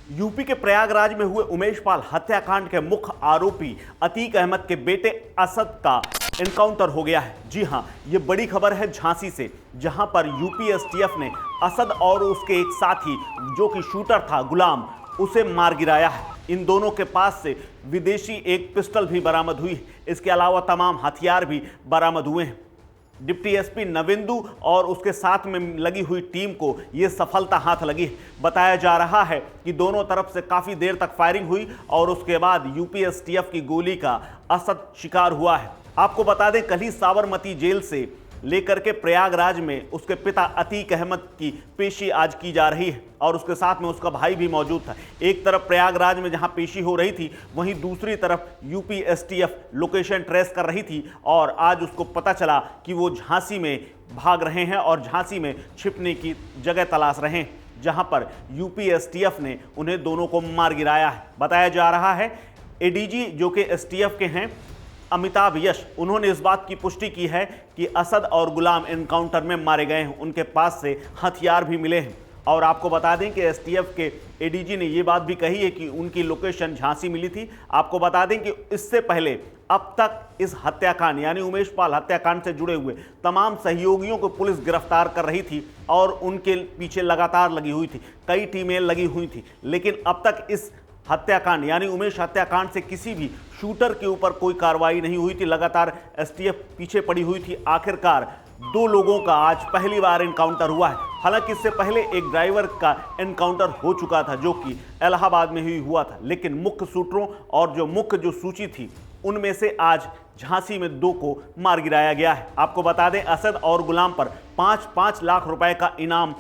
UP के प्रयागराज में हुए उमेश पाल हत्याकांड के मुख्य आरोपी अतीक अहमद के बेटे असद का एनकाउंटर हो गया है। जी हां, ये बड़ी खबर है झांसी से, जहां पर यूपी एसटीएफ ने असद और उसके एक साथी जो कि शूटर था गुलाम, उसे मार गिराया है। इन दोनों के पास से विदेशी एक पिस्टल भी बरामद हुई है। इसके अलावा तमाम हथियार भी बरामद हुए हैं। डिप्टी एसपी नविंदु और उसके साथ में लगी हुई टीम को यह सफलता हाथ लगी है। बताया जा रहा है कि दोनों तरफ से काफी देर तक फायरिंग हुई और उसके बाद यूपी एसटीएफ की गोली का असद शिकार हुआ है। आपको बता दें, कल ही साबरमती जेल से लेकर के प्रयागराज में उसके पिता अतीक अहमद की पेशी आज की जा रही है और उसके साथ में उसका भाई भी मौजूद था। एक तरफ प्रयागराज में जहां पेशी हो रही थी, वहीं दूसरी तरफ यूपी एसटीएफ लोकेशन ट्रेस कर रही थी और आज उसको पता चला कि वो झांसी में भाग रहे हैं और झांसी में छिपने की जगह तलाश रहे हैं, जहां पर यूपी एसटीएफ ने उन्हें दोनों को मार गिराया है। बताया जा रहा है एडीजी जो कि एसटीएफ के हैं अमिताभ यश, उन्होंने इस बात की पुष्टि की है कि असद और गुलाम एनकाउंटर में मारे गए हैं। उनके पास से हथियार भी मिले हैं और आपको बता दें कि एसटीएफ के एडीजी ने ये बात भी कही है कि उनकी लोकेशन झांसी मिली थी। आपको बता दें कि इससे पहले अब तक इस हत्याकांड यानी उमेश पाल हत्याकांड से जुड़े हुए तमाम सहयोगियों को पुलिस गिरफ्तार कर रही थी और उनके पीछे लगातार लगी हुई थी, कई टीमें लगी हुई थी, लेकिन अब तक इस हत्याकांड यानी उमेश हत्याकांड से किसी भी शूटर के ऊपर कोई कार्रवाई नहीं हुई थी। लगातार एसटीएफ पीछे पड़ी हुई थी। आखिरकार दो लोगों का आज पहली बार एनकाउंटर हुआ है। हालांकि इससे पहले एक ड्राइवर का एनकाउंटर हो चुका था जो कि इलाहाबाद में ही हुआ था, लेकिन मुख्य शूटरों और जो मुख्य सूची थी उनमें से आज झांसी में दो को मार गिराया गया है। आपको बता दें, असद और गुलाम पर 5-5 लाख रुपए का इनाम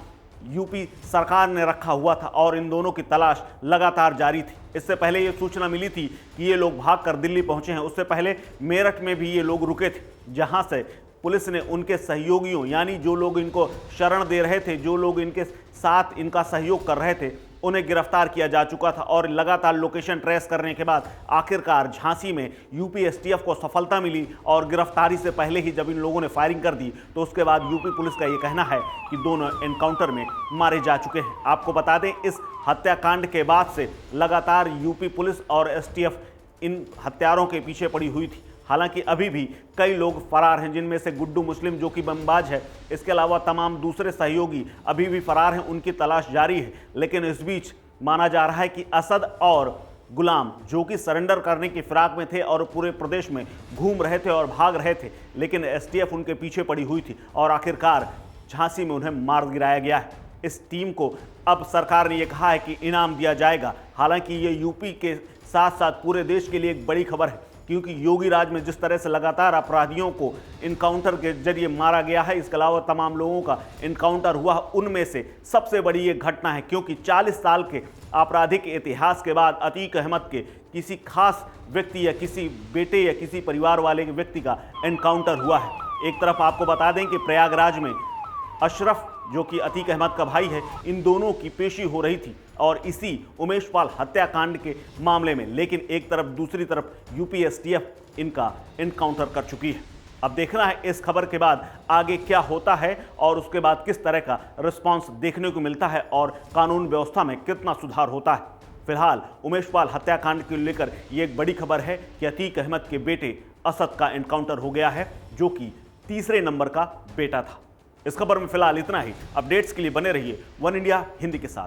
यूपी सरकार ने रखा हुआ था और इन दोनों की तलाश लगातार जारी थी। इससे पहले ये सूचना मिली थी कि ये लोग भागकर दिल्ली पहुंचे हैं। उससे पहले मेरठ में भी ये लोग रुके थे, जहां से पुलिस ने उनके सहयोगियों यानी जो लोग इनको शरण दे रहे थे, जो लोग इनके साथ इनका सहयोग कर रहे थे, उन्हें गिरफ्तार किया जा चुका था। और लगातार लोकेशन ट्रेस करने के बाद आखिरकार झांसी में यूपी एसटीएफ को सफलता मिली और गिरफ्तारी से पहले ही जब इन लोगों ने फायरिंग कर दी तो उसके बाद यूपी पुलिस का ये कहना है कि दोनों एनकाउंटर में मारे जा चुके हैं। आपको बता दें, इस हत्याकांड के बाद से लगातार यूपी पुलिस और एसटीएफ इन हत्यारों के पीछे पड़ी हुई थी। हालांकि अभी भी कई लोग फरार हैं, जिनमें से गुड्डू मुस्लिम जो कि बमबाज है, इसके अलावा तमाम दूसरे सहयोगी अभी भी फरार हैं, उनकी तलाश जारी है। लेकिन इस बीच माना जा रहा है कि असद और गुलाम जो कि सरेंडर करने की फिराक में थे और पूरे प्रदेश में घूम रहे थे और भाग रहे थे, लेकिन एसटीएफ उनके पीछे पड़ी हुई थी और आखिरकार झांसी में उन्हें मार गिराया गया है। इस टीम को अब सरकार ने यह कहा है कि इनाम दिया जाएगा। हालांकि ये यूपी के साथ साथ पूरे देश के लिए एक बड़ी खबर है, क्योंकि योगी राज में जिस तरह से लगातार अपराधियों को इनकाउंटर के जरिए मारा गया है, इसके अलावा तमाम लोगों का इनकाउंटर हुआ, उनमें से सबसे बड़ी ये घटना है, क्योंकि 40 साल के आपराधिक इतिहास के बाद अतीक अहमद के किसी खास व्यक्ति या किसी बेटे या किसी परिवार वाले के व्यक्ति का एनकाउंटर हुआ है। एक तरफ आपको बता दें कि प्रयागराज में अशरफ जो कि अतीक अहमद का भाई है, इन दोनों की पेशी हो रही थी और इसी उमेश पाल हत्याकांड के मामले में, लेकिन एक तरफ दूसरी तरफ यूपी एसटीएफ इनका एनकाउंटर कर चुकी है। अब देखना है इस खबर के बाद आगे क्या होता है और उसके बाद किस तरह का रिस्पांस देखने को मिलता है और कानून व्यवस्था में कितना सुधार होता है। फिलहाल उमेश पाल हत्याकांड को लेकर यह एक बड़ी खबर है कि अतीक अहमद के बेटे असद का एनकाउंटर हो गया है, जो कि तीसरे नंबर का बेटा था। इस खबर में फिलहाल इतना ही। अपडेट्स के लिए बने रहिए वन इंडिया हिंदी के साथ।